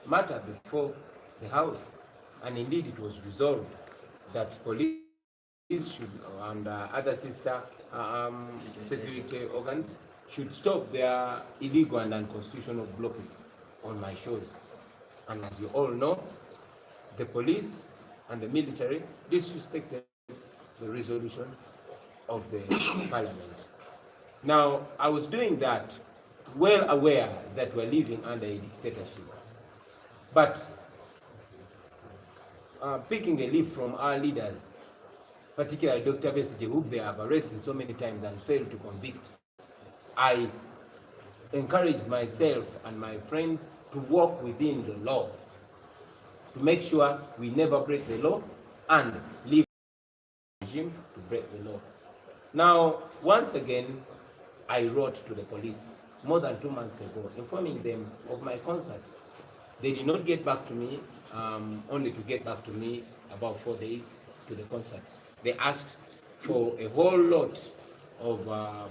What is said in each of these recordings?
matter before the House, and indeed it was resolved that police should, and other sister security organs should stop their illegal and unconstitutional blocking on my shows. And as you all know, the police and the military disrespected the resolution of the parliament. Now, I was doing that well aware that we're living under a dictatorship. But picking a leaf from our leaders, particularly Dr. Besigye, who they have arrested so many times and failed to convict, I encourage myself and my friends to work within the law, to make sure we never break the law and leave the regime to break the law. Now, once again, I wrote to the police more than 2 months ago, informing them of my concert. They did not get back to me, only to get back to me about 4 days to the concert. They asked for a whole lot of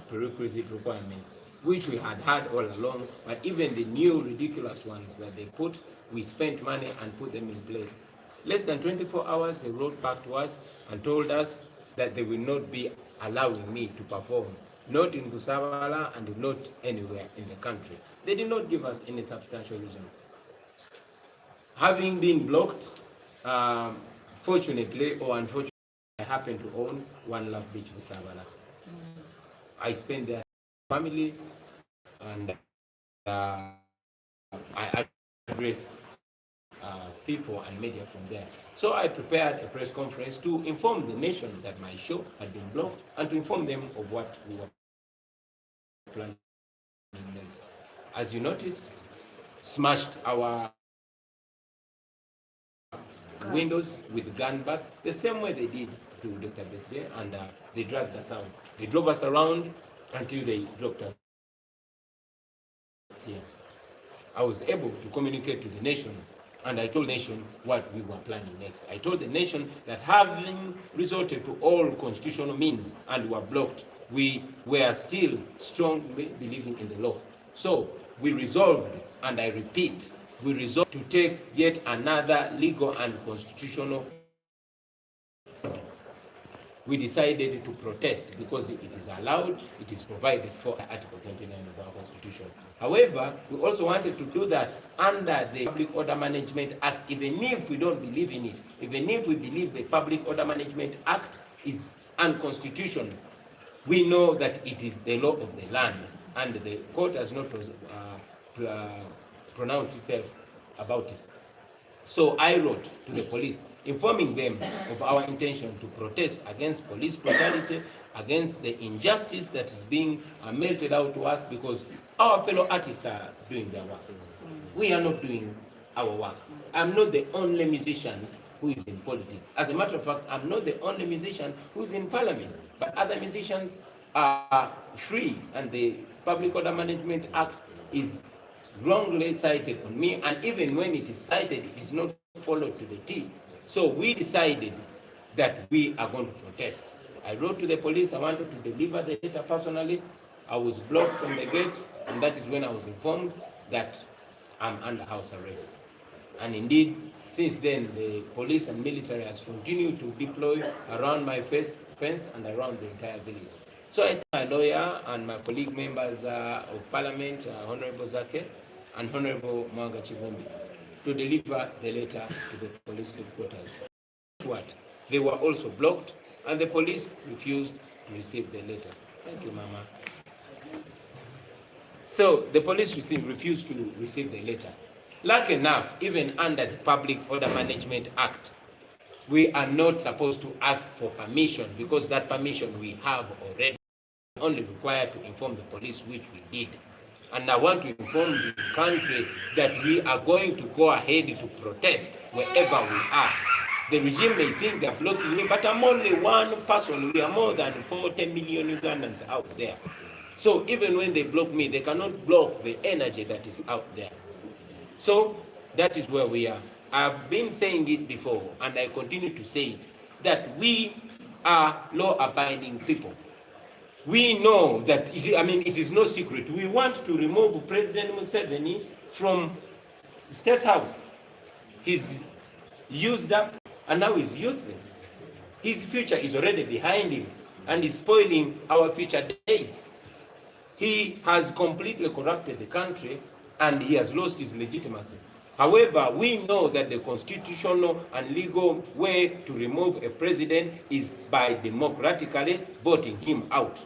prerequisite requirements, which we had had all along, but even the new ridiculous ones that they put, we spent money and put them in place. Less than 24 hours, they wrote back to us and told us that they will not be allowing me to perform, not in Gusabala and not anywhere in the country. They did not give us any substantial reason. Having been blocked, fortunately or unfortunately, I happen to own One Love Beach, Gusabala. I spend there with family, and I address people and media from there. So I prepared a press conference to inform the nation that my show had been blocked and to inform them of what we were planning next. As you noticed, smashed our windows with gun butts, the same way they did to Dr. Besigye, and they dragged us out. They drove us around until they dropped us here. I was able to communicate to the nation, and I told the nation what we were planning next. I told the nation that having resorted to all constitutional means and were blocked, we were still strongly believing in the law. So we resolved, and I repeat, we resolved to take yet another legal and constitutional. We decided to protest because it is allowed, it is provided for Article 29 of our Constitution. However, we also wanted to do that under the Public Order Management Act, even if we don't believe in it, even if we believe the Public Order Management Act is unconstitutional. We know that it is the law of the land, and the court has not pronounced itself about it. So I wrote to the police, informing them of our intention to protest against police brutality, against the injustice that is being melted out to us, because our fellow artists are doing their work. We are not doing our work. I'm not the only musician who is in politics. As a matter of fact, I'm not the only musician who is in parliament, but other musicians are free, and the Public Order Management Act is wrongly cited on me, and even when it is cited, it is not followed to the T. So we decided that we are going to protest. I wrote to the police, I wanted to deliver the letter personally. I was blocked from the gate, and that is when I was informed that I'm under house arrest. And indeed, since then, the police and military has continued to deploy around my fence and around the entire village. So I sent my lawyer and my colleague members of parliament, Honorable Zake and Honorable Mwanga Chivumbi, to deliver the letter to the police headquarters. What? They were also blocked, and the police refused to receive the letter. Thank you, Mama. So the police refused to receive the letter. Like enough, even under the Public Order Management Act, we are not supposed to ask for permission, because that permission we have already. Only required to inform the police, which we did. And I want to inform the country that we are going to go ahead to protest wherever we are. The regime may think they're blocking me, but I'm only one person. We are more than 40 million Ugandans out there. So even when they block me, they cannot block the energy that is out there. So that is where we are. I've been saying it before, and I continue to say it, that we are law-abiding people. We know that, it is no secret. We want to remove President Museveni from State House. He's used up and now he's useless. His future is already behind him and is spoiling our future days. He has completely corrupted the country and he has lost his legitimacy. However, we know that the constitutional and legal way to remove a president is by democratically voting him out.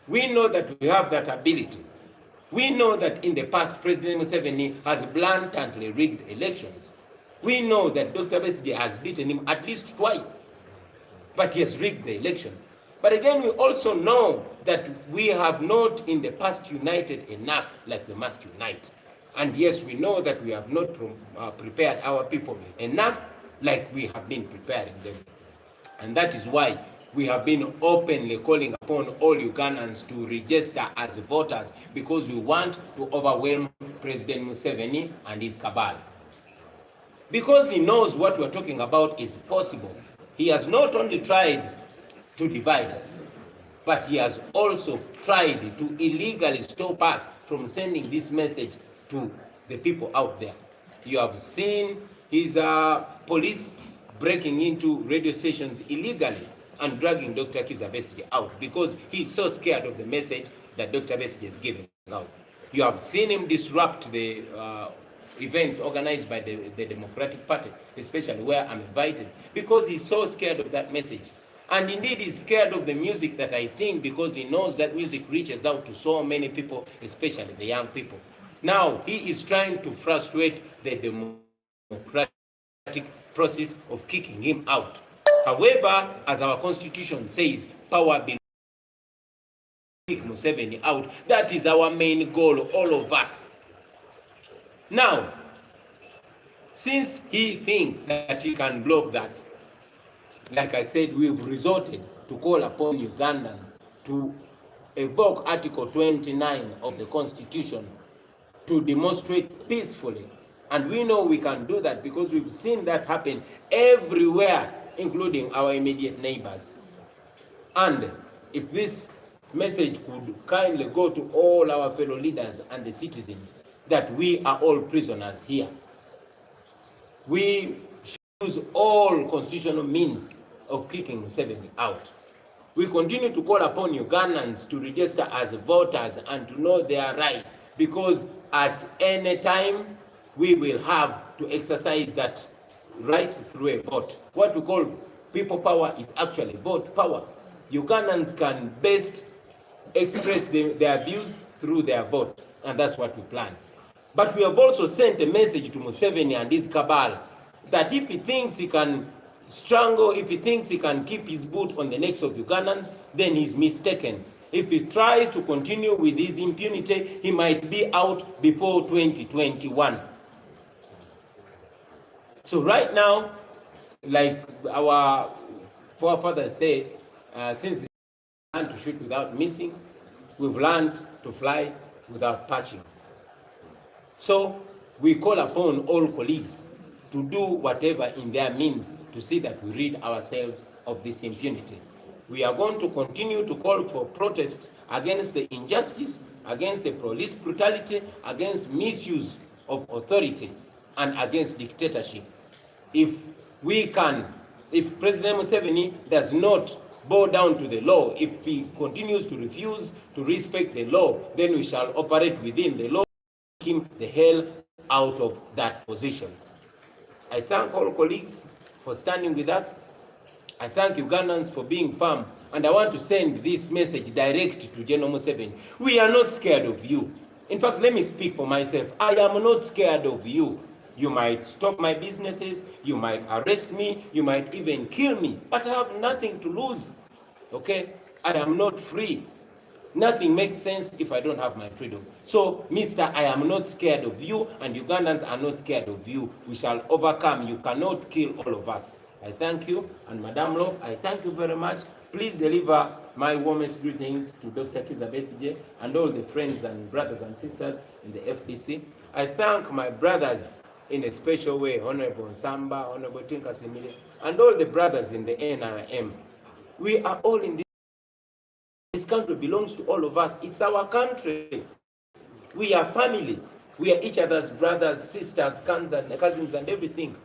We know that we have that ability. We know that in the past, President Museveni has blatantly rigged elections. We know that Dr. Besigye has beaten him at least twice, but he has rigged the election. But again, we also know that we have not in the past united enough like we must unite. And yes, we know that we have not prepared our people enough like we have been preparing them. And that is why we have been openly calling upon all Ugandans to register as voters, because we want to overwhelm President Museveni and his cabal. Because he knows what we're talking about is possible. He has not only tried to divide us, but he has also tried to illegally stop us from sending this message to the people out there. You have seen his police breaking into radio stations illegally and dragging Dr. Kizza Besigye out because he's so scared of the message that Dr. Besigye is giving out. You have seen him disrupt the events organized by the Democratic Party, especially where I'm invited, because he's so scared of that message. And indeed, he's scared of the music that I sing because he knows that music reaches out to so many people, especially the young people. Now, he is trying to frustrate the democratic process of kicking him out. However, as our constitution says, power belongs to kick Museveni out. That is our main goal, all of us. Now, since he thinks that he can block that, like I said, we've resorted to call upon Ugandans to evoke Article 29 of the Constitution to demonstrate peacefully. And we know we can do that because we've seen that happen everywhere, including our immediate neighbors. And if this message could kindly go to all our fellow leaders and the citizens that we are all prisoners here. We should use all constitutional means of kicking Museveni out. We continue to call upon Ugandans to register as voters and to know their right, because at any time we will have to exercise that right through a vote. What we call people power is actually vote power. Ugandans can best express their views through their vote, and that's what we plan. But we have also sent a message to Museveni and his cabal that if he thinks he can strangle, if he thinks he can keep his boot on the necks of Ugandans, then he's mistaken. If he tries to continue with his impunity, he might be out before 2021. So right now, like our forefathers said, since we learned to shoot without missing, we've learned to fly without patching. So we call upon all colleagues to do whatever in their means to see that we rid ourselves of this impunity. We are going to continue to call for protests against the injustice, against the police brutality, against misuse of authority, and against dictatorship. If President Museveni does not bow down to the law, if he continues to refuse to respect the law, then we shall operate within the law, take him the hell out of that position. I thank all colleagues for standing with us. I thank Ugandans for being firm, and I want to send this message direct to General Museveni. We are not scared of you. In fact, let me speak for myself. I am not scared of you. You might stop my businesses, you might arrest me, you might even kill me, but I have nothing to lose, okay? I am not free. Nothing makes sense if I don't have my freedom. So, Mister, I am not scared of you, and Ugandans are not scared of you. We shall overcome. You cannot kill all of us. I thank you, and Madam Law, I thank you very much. Please deliver my warmest greetings to Dr. Kizza Besigye and all the friends and brothers and sisters in the FDC. I thank my brothers in a special way, Honorable Nsamba, Honorable Tinka Semile, and all the brothers in the NRM. We are all in this country belongs to all of us. It's our country. We are family. We are each other's brothers, sisters, cousins, and everything.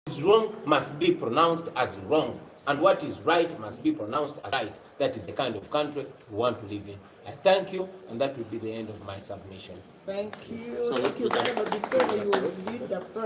What is wrong must be pronounced as wrong, and what is right must be pronounced as right. That is the kind of country we want to live in. I thank you, and that will be the end of my submission. Thank you. Thank you very much. Before you lead the prayer.